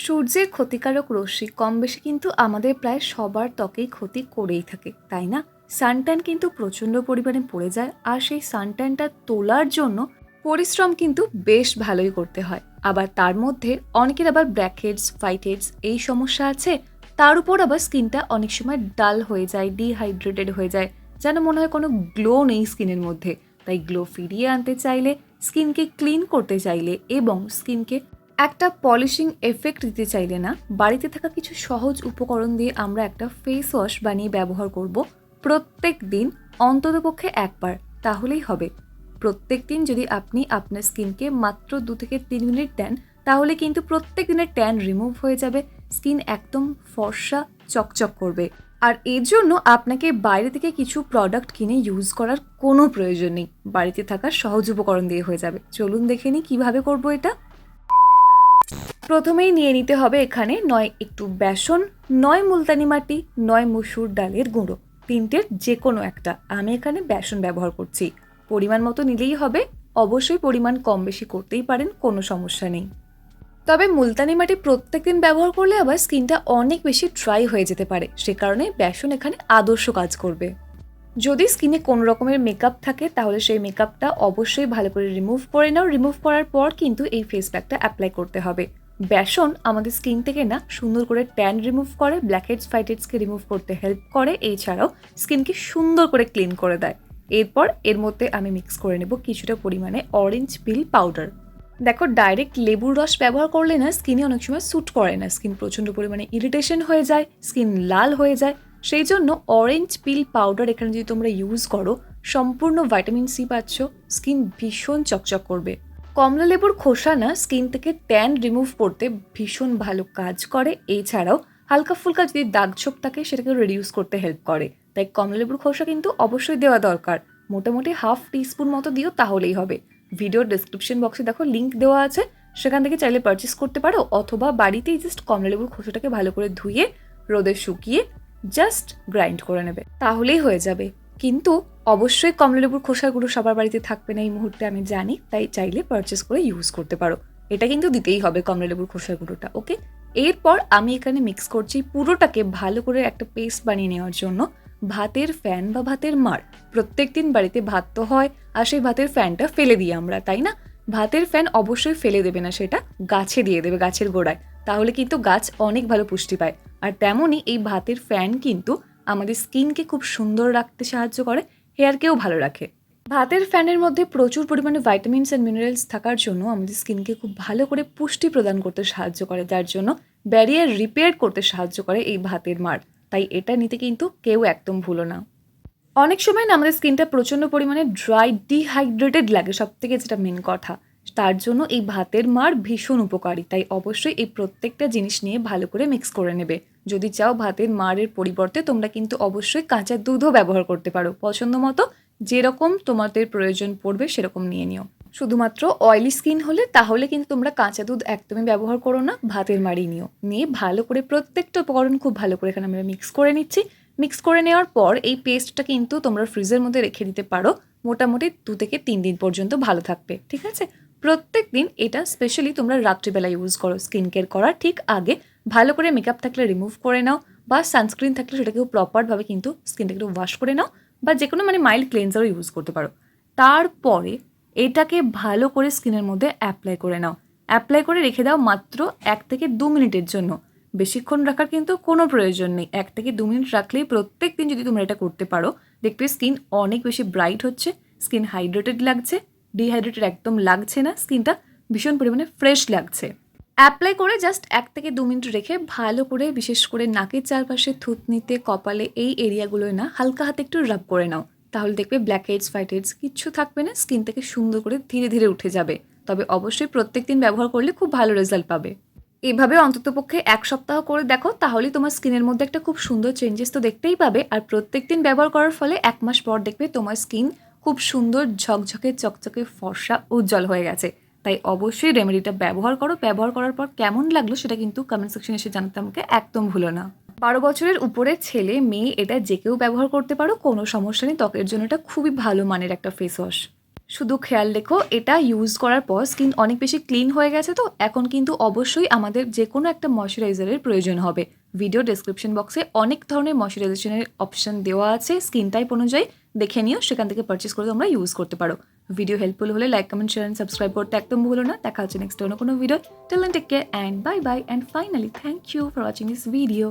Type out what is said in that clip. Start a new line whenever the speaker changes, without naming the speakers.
সূর্যের ক্ষতিকারক রশ্মি কম বেশি কিন্তু আমাদের প্রায় সবার ত্বকেই ক্ষতি করেই থাকে, তাই না? সানট্যান কিন্তু প্রচণ্ড পরিমাণে পড়ে যায়, আর সেই সানট্যানটা তোলার জন্য পরিশ্রম কিন্তু বেশ ভালোই করতে হয়। আবার তার মধ্যে অনেকের আবার ব্ল্যাকহেডস, হোয়াইটহেডস এই সমস্যা আছে। তার উপর আবার স্কিনটা অনেক সময় ডাল হয়ে যায়, ডিহাইড্রেটেড হয়ে যায়, যেন মনে হয় কোনো গ্লো নেই স্কিনের মধ্যে। তাই গ্লো ফিরিয়ে আনতে চাইলে, স্কিনকে ক্লিন করতে চাইলে এবং স্কিনকে একটা পলিশিং এফেক্ট দিতে চাইলে না, বাড়িতে থাকা কিছু সহজ উপকরণ দিয়ে আমরা একটা ফেস ওয়াশ বানিয়ে ব্যবহার করব প্রত্যেক দিন, অন্ততপক্ষে একবার, তাহলেই হবে। প্রত্যেক দিন যদি আপনি আপনার স্কিনকে মাত্র 2 থেকে 3 মিনিট দেন, তাহলে কিন্তু প্রত্যেক দিনের ট্যান রিমুভ হয়ে যাবে, স্কিন একদম ফর্সা চকচক করবে। আর এর জন্য আপনাকে বাইরে থেকে কিছু প্রোডাক্ট কিনে ইউজ করার কোনো প্রয়োজন নেই, বাড়িতে থাকা সহজ উপকরণ দিয়ে হয়ে যাবে। চলুন দেখে নিই কীভাবে করবো এটা। প্রথমেই নিয়ে নিতে হবে এখানে নয় একটু বেসন, নয় মুলতানি মাটি, নয় মসুর ডালের গুঁড়ো, তিনটের যে কোনো একটা। আমি এখানে বেসন ব্যবহার করছি। পরিমাণ মতো নিলেই হবে, অবশ্যই পরিমাণ কম বেশি করতেই পারেন, কোনো সমস্যা নেই। তবে মুলতানি মাটি প্রত্যেকদিন ব্যবহার করলে আবার স্কিনটা অনেক বেশি ড্রাই হয়ে যেতে পারে, সে কারণে বেসন এখানে আদর্শ কাজ করবে। যদি স্কিনে কোনো রকমের মেকআপ থাকে তাহলে সেই মেকআপটা অবশ্যই ভালো করে রিমুভ করে নাও। রিমুভ করার পর কিন্তু এই ফেস প্যাকটা অ্যাপ্লাই করতে হবে। বেসন আমাদের স্কিন থেকে না সুন্দর করে ট্যান রিমুভ করে, ব্ল্যাকহেডস হোয়াইটহেডসকে রিমুভ করতে হেল্প করে, এছাড়াও স্কিনকে সুন্দর করে ক্লিন করে দেয়। এরপর এর মধ্যে আমি মিক্স করে নেব কিছুটা পরিমাণে অরেঞ্জ পিল পাউডার। দেখো, ডাইরেক্ট লেবুর রস ব্যবহার করলে না স্কিনে অনেক সময় স্যুট করে না, স্কিন প্রচণ্ড পরিমাণে ইরিটেশন হয়ে যায়, স্কিন লাল হয়ে যায়। সেই জন্য অরেঞ্জ পিল পাউডার এখানে যদি তোমরা ইউজ করো, সম্পূর্ণ ভাইটামিন সি পাচ্ছ, স্কিন ভীষণ চকচক করবে। কমলা লেবুর খোসা না স্কিন থেকে ট্যান রিমুভ করতে ভীষণ ভালো কাজ করে, এছাড়াও হালকা ফুলকা যদি দাগ ছোপ থাকে সেটাকে রিডিউস করতে হেল্প করে। তাই কমলা লেবুর খোসা কিন্তু অবশ্যই দেওয়া দরকার, মোটামুটি 1/2 টিস্পুন মতো দিও, তাহলেই হবে। ভিডিওর ডেসক্রিপশন বক্সে দেখো লিঙ্ক দেওয়া আছে, সেখান থেকে চাইলে পারচেস করতে পারো, অথবা বাড়িতেই জাস্ট কমলা লেবুর খোসাটাকে ভালো করে ধুয়ে রোদে শুকিয়ে জাস্ট গ্রাইন্ড করে নেবে, তাহলেই হয়ে যাবে। কিন্তু অবশ্যই কমলা লেবুর খোসাগুলো সবার বাড়িতে থাকবে না এই মুহূর্তে, আমি জানি, তাই চাইলে পারচেস করে ইউজ করতে পারো। এটা কিন্তু দিতেই হবে কমলা লেবুর খোসাগুলোটা, ওকে? এরপর আমি এখানে মিক্স করছি পুরোটাকে ভালো করে একটা পেস্ট বানিয়ে নেওয়ার জন্য ভাতের ফ্যান বা ভাতের মাড়। প্রত্যেক দিন বাড়িতে ভাত তো হয়, আর সেই ভাতের ফ্যানটা ফেলে দিই আমরা, তাই না? ভাতের ফ্যান অবশ্যই ফেলে দেবে না, সেটা গাছে দিয়ে দেবে, গাছের গোড়ায়, তাহলে কিন্তু গাছ অনেক ভালো পুষ্টি পায়। আর তেমনই এই ভাতের ফ্যান কিন্তু আমাদের স্কিনকে খুব সুন্দর রাখতে সাহায্য করে, হেয়ারকেও ভালো রাখে। ভাতের ফ্যানের মধ্যে প্রচুর পরিমাণে ভাইটামিনস অ্যান্ড মিনারেলস থাকার জন্য আমাদের স্কিনকে খুব ভালো করে পুষ্টি প্রদান করতে সাহায্য করে, যার জন্য ব্যারিয়ার রিপেয়ার করতে সাহায্য করে এই ভাতের মাড়। তাই এটা নিতে কিন্তু কেউ একদম ভুলো না। অনেক সময় না আমাদের স্কিনটা প্রচণ্ড পরিমাণে ড্রাই, ডিহাইড্রেটেড লাগে, সব থেকে যেটা মেন কথা। তার জন্য এই ভাতের মাড় ভীষণ উপকারী, তাই অবশ্যই এই প্রত্যেকটা জিনিস নিয়ে ভালো করে মিক্স করে নেবে। যদি চাও ভাতের মাড়ের পরিবর্তে তোমরা কিন্তু অবশ্যই কাঁচা দুধও ব্যবহার করতে পারো, পছন্দ মতো যেরকম তোমাদের প্রয়োজন পড়বে সেরকম নিয়ে নিও। শুধুমাত্র অয়েলি স্কিন হলে তাহলে কিন্তু তোমরা কাঁচা দুধ একদমই ব্যবহার করো না, ভাতের মাড়ি নিও। নিয়ে ভালো করে প্রত্যেকটা উপকরণ খুব ভালো করে এখানে আমরা মিক্স করে নিচ্ছি। মিক্স করে নেওয়ার পর এই পেস্টটা কিন্তু তোমরা ফ্রিজের মধ্যে রেখে দিতে পারো, মোটামুটি 2 থেকে 3 দিন পর্যন্ত ভালো থাকবে, ঠিক আছে? প্রত্যেক দিন এটা স্পেশালি তোমরা রাত্রিবেলা ইউজ করো, স্কিন কেয়ার করার ঠিক আগে ভালো করে মেকআপ থাকলে রিমুভ করে নাও, বা সানস্ক্রিন থাকলে সেটাকেও প্রপারভাবে কিন্তু স্কিনটাকে ওয়াশ করে নাও, বা যে কোনো মাইল্ড ক্লেন্সারও ইউজ করতে পারো। তারপরে এটাকে ভালো করে স্কিনের মধ্যে অ্যাপ্লাই করে নাও। অ্যাপ্লাই করে রেখে দাও মাত্র 1 থেকে 2 মিনিটের জন্য, বেশিক্ষণ রাখার কিন্তু কোনো প্রয়োজন নেই। 1 থেকে 2 মিনিট রাখলেই, প্রত্যেক দিন যদি তোমরা এটা করতে পারো, দেখবে স্কিন অনেক বেশি ব্রাইট হচ্ছে, স্কিন হাইড্রেটেড লাগছে, ডিহাইড্রেটেড একদম লাগছে না, স্কিনটা ভীষণ পরিমাণে ফ্রেশ লাগছে। অ্যাপ্লাই করে জাস্ট 1 থেকে 2 মিনিট রেখে ভালো করে, বিশেষ করে নাকের চারপাশে, থুতনিতে, কপালে, এই এরিয়াগুলোয় না হালকা হাতে একটু রাব করে নাও, তাহলে দেখবে ব্ল্যাকহেডস, হোয়াইটহেডস কিচ্ছু থাকবে না, স্কিন থেকে সুন্দর করে ধীরে ধীরে উঠে যাবে। তবে অবশ্যই প্রত্যেক দিন ব্যবহার করলে খুব ভালো রেজাল্ট পাবে। এভাবে অন্ততপক্ষে 1 সপ্তাহ করে দেখো, তাহলেই তোমার স্কিনের মধ্যে একটা খুব সুন্দর চেঞ্জেস তো দেখতেই পাবে। আর প্রত্যেক দিন ব্যবহার করার ফলে 1 মাস পর দেখবে তোমার স্কিন খুব সুন্দর ঝকঝকে চকচকে ফর্সা উজ্জ্বল হয়ে গেছে। তাই অবশ্যই রেমেডিটা ব্যবহার করো। ব্যবহার করার পর কেমন লাগলো সেটা কিন্তু কমেন্ট সেকশনে এসে জানাতে আমাকে একদম ভুলো না। 12 বছরের উপরে ছেলে মেয়ে এটা যে কেউ ব্যবহার করতে পারো, কোনো সমস্যা নেই, ত্বকের জন্য এটা খুবই ভালো মানের একটা ফেস ওয়াশ। শুধু খেয়াল রেখো, এটা ইউজ করার পর স্কিন অনেক বেশি ক্লিন হয়ে গেছে, তো এখন কিন্তু অবশ্যই আমাদের যে কোনো একটা ময়শ্চারাইজারের প্রয়োজন হবে। ভিডিও ডেসক্রিপশন বক্সে অনেক ধরনের ময়শ্চারাইজেশনের অপশন দেওয়া আছে, স্কিন টাইপ অনুযায়ী দেখে নিও, সেখান থেকে পারচেস করে তোমরা ইউজ করতে পারো। ভিডিও হেল্পফুল হলে like, comment, share and subscribe করতে একদম ভুলো না। দেখা হচ্ছে নেক্সট অন্য কোনো video. Till then take care and bye bye, and finally thank you for watching this video.